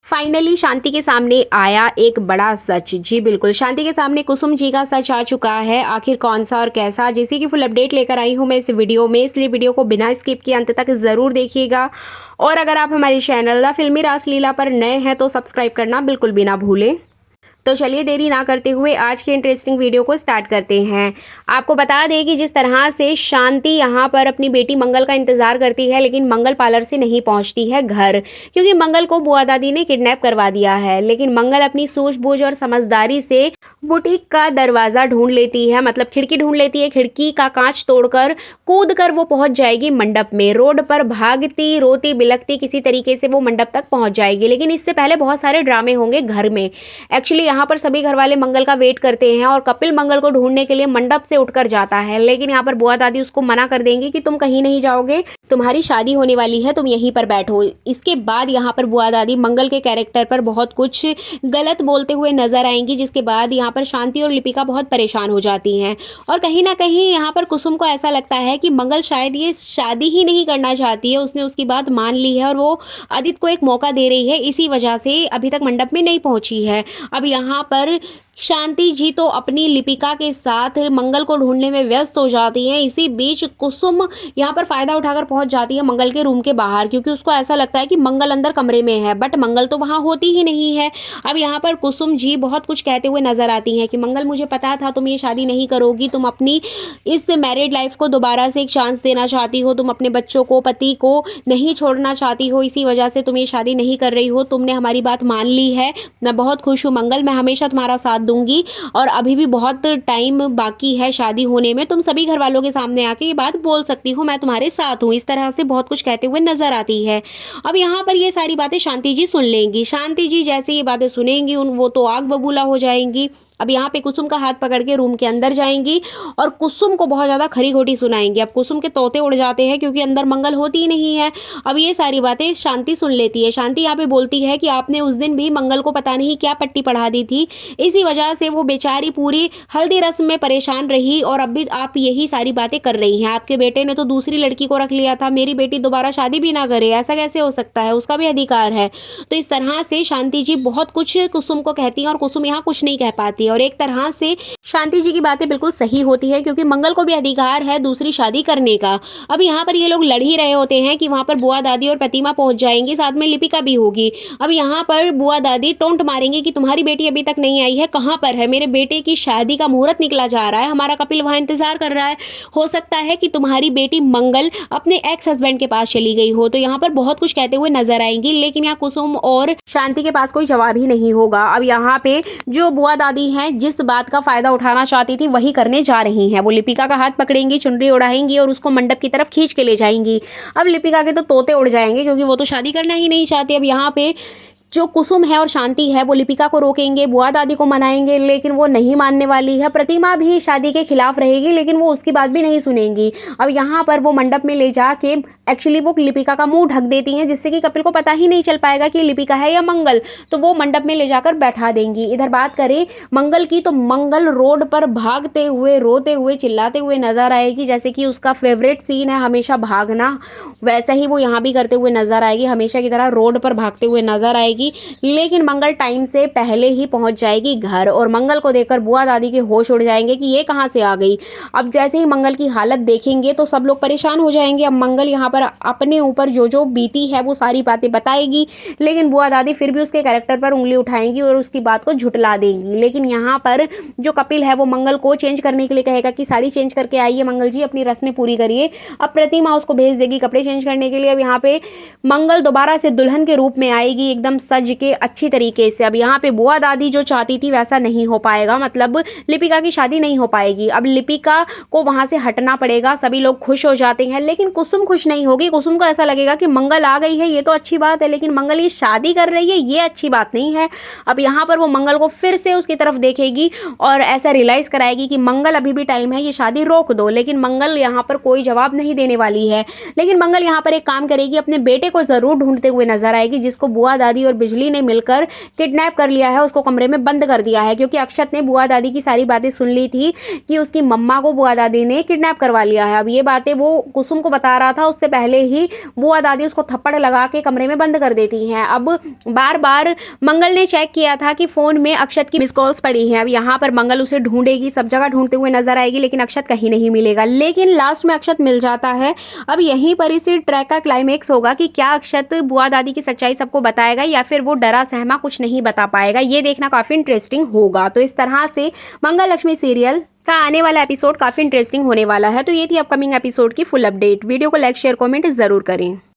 Finally शांति के सामने आया एक बड़ा सच। जी बिल्कुल, शांति के सामने कुसुम जी का सच आ चुका है। आखिर कौन सा और कैसा, जैसे कि फुल अपडेट लेकर आई हूँ मैं इस वीडियो में, इसलिए वीडियो को बिना स्किप किए अंत तक ज़रूर देखिएगा। और अगर आप हमारे चैनल द फिल्मी रासलीला पर नए हैं तो सब्सक्राइब करना बिल्कुल भी ना भूलें। तो चलिए देरी ना करते हुए आज के इंटरेस्टिंग वीडियो को स्टार्ट करते हैं। आपको बता दें कि जिस तरह से शांति यहाँ पर अपनी बेटी मंगल का इंतजार करती है, लेकिन मंगल पार्लर से नहीं पहुँचती है घर, क्योंकि मंगल को बुआ दादी ने किडनैप करवा दिया है। लेकिन मंगल अपनी सूझबूझ और समझदारी से बुटीक का दरवाज़ा ढूंढ लेती है, मतलब खिड़की ढूंढ लेती है। खिड़की का कांच तोड़कर कूद कर वो पहुंच जाएगी मंडप में। रोड पर भागती रोती बिलखती किसी तरीके से वो मंडप तक पहुंच जाएगी। लेकिन इससे पहले बहुत सारे ड्रामे होंगे घर में। एक्चुअली यहाँ पर सभी घर वाले मंगल का वेट करते हैं और कपिल मंगल को ढूंढने के लिए मंडप से उठकर जाता है। लेकिन यहाँ पर बुआ दादी उसको मना कर देंगी कि तुम कहीं नहीं जाओगे, तुम्हारी शादी होने वाली है, तुम यहीं पर बैठो। इसके बाद यहाँ पर बुआ दादी मंगल के कैरेक्टर पर बहुत कुछ गलत बोलते हुए नजर आएंगी, जिसके बाद यहाँ पर शांति और लिपिका बहुत परेशान हो जाती हैं। और कहीं ना कहीं यहाँ पर कुसुम को ऐसा लगता है कि मंगल शायद ये शादी ही नहीं करना चाहती है, उसने उसकी बात मान ली है और वो आदित्य को एक मौका दे रही है, इसी वजह से अभी तक मंडप में नहीं पहुंची है। अब यहाँ पर शांति जी तो अपनी लिपिका के साथ मंगल को ढूंढने में व्यस्त हो जाती हैं। इसी बीच कुसुम यहाँ पर फ़ायदा उठाकर पहुँच जाती है मंगल के रूम के बाहर, क्योंकि उसको ऐसा लगता है कि मंगल अंदर कमरे में है, बट मंगल तो वहाँ होती ही नहीं है। अब यहाँ पर कुसुम जी बहुत कुछ कहते हुए नजर आती हैं कि मंगल, मुझे पता था तुम ये शादी नहीं करोगी, तुम अपनी इस मैरिड लाइफ को दोबारा से एक चांस देना चाहती हो, तुम अपने बच्चों को, पति को नहीं छोड़ना चाहती हो, इसी वजह से तुम ये शादी नहीं कर रही हो। तुमने हमारी बात मान ली है, मैं बहुत खुश हूँ मंगल, मैं हमेशा तुम्हारा साथ दूंगी और अभी भी बहुत टाइम बाकी है शादी होने में, तुम सभी घर वालों के सामने आके ये बात बोल सकती हो, मैं तुम्हारे साथ हूँ। इस तरह से बहुत कुछ कहते हुए नजर आती है। अब यहाँ पर ये सारी बातें शांति जी सुन लेंगी। शांति जी जैसे ये बातें सुनेंगी वो तो आग बबूला हो जाएंगी। अब यहाँ पे कुसुम का हाथ पकड़ के रूम के अंदर जाएंगी और कुसुम को बहुत ज़्यादा खरी खोटी सुनाएंगी। अब कुसुम के तोते उड़ जाते हैं, क्योंकि अंदर मंगल होती ही नहीं है। अब ये सारी बातें शांति सुन लेती है। शांति यहाँ पे बोलती है कि आपने उस दिन भी मंगल को पता नहीं क्या पट्टी पढ़ा दी थी, इसी वजह से वो बेचारी पूरी हल्दी रस्म में परेशान रही और अब भी आप यही सारी बातें कर रही हैं। आपके बेटे ने तो दूसरी लड़की को रख लिया था, मेरी बेटी दोबारा शादी भी ना करे, ऐसा कैसे हो सकता है, उसका भी अधिकार है। तो इस तरह से शांति जी बहुत कुछ कुसुम को कहती हैं और कुसुम यहाँ कुछ नहीं कह पाती। और एक तरह से शांति जी की बातें बिल्कुल सही होती है, क्योंकि मंगल को भी अधिकार है दूसरी शादी करने का। अब यहाँ पर ये लोग लड़ ही रहे होते हैं कि वहाँ पर बुआ दादी और प्रतिमा पहुंच जाएंगी, साथ में लिपिका भी होगी। अब यहाँ पर बुआ दादी टोंट मारेंगे कि तुम्हारी बेटी अभी तक नहीं आई है, कहाँ पर है, मेरे बेटे की शादी का मुहूर्त निकला जा रहा है, हमारा कपिल वहाँ इंतजार कर रहा है, हो सकता है कि तुम्हारी बेटी मंगल अपने एक्स हस्बैंड के पास चली गई हो। तो यहाँ पर बहुत कुछ कहते हुए नजर आएंगी, लेकिन यहाँ कुसुम और शांति के पास कोई जवाब ही नहीं होगा। अब यहाँ पे जो बुआ दादी हैं जिस बात का फायदा उठाना चाहती थी वही करने जा रही हैं। वो लिपिका का हाथ पकड़ेंगी, चुनरी उड़ाएंगी और उसको मंडप की तरफ खींच के ले जाएंगी। अब लिपिका के तो तोते उड़ जाएंगे, क्योंकि वो तो शादी करना ही नहीं चाहती। अब यहाँ पे जो कुसुम है और शांति है वो लिपिका को रोकेंगे, बुआ दादी को मनाएंगे, लेकिन वो नहीं मानने वाली है। प्रतिमा भी शादी के खिलाफ रहेगी, लेकिन वो उसकी बात भी नहीं सुनेंगी। अब यहाँ पर वो मंडप में ले जाके एक्चुअली वो लिपिका का मुंह ढक देती हैं, जिससे कि कपिल को पता ही नहीं चल पाएगा कि लिपिका है या मंगल। तो वो मंडप में ले जाकर बैठा देंगी। इधर बात करें मंगल की, तो मंगल रोड पर भागते हुए, रोते हुए, चिल्लाते हुए नजर आएगी, जैसे कि उसका फेवरेट सीन है हमेशा भागना, वैसा ही वो यहाँ भी करते हुए नजर आएगी, हमेशा की तरह रोड पर भागते हुए नजर आएगी। लेकिन मंगल टाइम से पहले ही पहुंच जाएगी घर और मंगल को देखकर बुआ दादी के होश उड़ जाएंगे कि ये कहां से आ गई। अब जैसे ही मंगल की हालत देखेंगे तो सब लोग परेशान हो जाएंगे। अब मंगल यहाँ पर अपने ऊपर जो जो बीती है वो सारी बातें बताएगी, लेकिन बुआ दादी फिर भी उसके कैरेक्टर पर उंगली उठाएंगी और उसकी बात को झुटला देंगी। लेकिन यहाँ पर जो कपिल है वो मंगल को चेंज करने के लिए कहेगा कि साड़ी चेंज करके आइए मंगल जी, अपनी रस्में पूरी करिए। अब प्रतिमा उसको भेज देगी कपड़े चेंज करने के लिए। अब यहाँ पे मंगल दोबारा से दुल्हन के रूप में आएगी, एकदम सज के अच्छी तरीके से। अब यहाँ पे बुआ दादी जो चाहती थी वैसा नहीं हो पाएगा, मतलब लिपिका की शादी नहीं हो पाएगी। अब लिपिका को वहां से हटना पड़ेगा। सभी लोग खुश हो जाते हैं, लेकिन कुसुम खुश नहीं होगी। कुसुम को ऐसा लगेगा कि मंगल आ गई है, ये तो अच्छी बात है, लेकिन मंगल ये शादी कर रही है, ये अच्छी बात नहीं है। अब यहाँ पर वो मंगल को फिर से उसकी तरफ देखेगी और ऐसा रियलाइज कराएगी कि मंगल अभी भी टाइम है, ये शादी रोक दो। लेकिन मंगल यहाँ पर कोई जवाब नहीं देने वाली है। लेकिन मंगल यहाँ पर एक काम करेगी, अपने बेटे को जरूर ढूंढते हुए नजर आएगी, जिसको बुआ दादी और बिजली ने मिलकर किडनैप कर लिया है, उसको कमरे में बंद कर दिया है, क्योंकि अक्षत ने बुआ दादी की सारी बातें सुन ली थी कि उसकी मम्मा को बुआ दादी ने किडनैप करवा लिया है। अब ये बातें वो कुसुम को बता रहा था, उससे पहले ही बुआ दादी उसको थप्पड़ लगा के कमरे में बंद कर देती हैं। अब बार बार मंगल ने चेक किया था कि फोन में अक्षत की मिस कॉल्स पड़ी हैं। अब यहाँ पर मंगल उसे ढूंढेगी, सब जगह ढूंढते हुए नजर आएगी, लेकिन अक्षत कहीं नहीं मिलेगा। लेकिन लास्ट में अक्षत मिल जाता है। अब यहीं पर इस ट्रैक का क्लाइमेक्स होगा कि क्या अक्षत बुआ दादी की सच्चाई सबको बताएगा या फिर वो डरा सहमा कुछ नहीं बता पाएगा। ये देखना काफी इंटरेस्टिंग होगा। तो इस तरह से मंगल लक्ष्मी सीरियल का आने वाला एपिसोड काफी इंटरेस्टिंग होने वाला है। तो ये थी अपकमिंग एपिसोड की फुल अपडेट। वीडियो को लाइक शेयर कमेंट जरूर करें।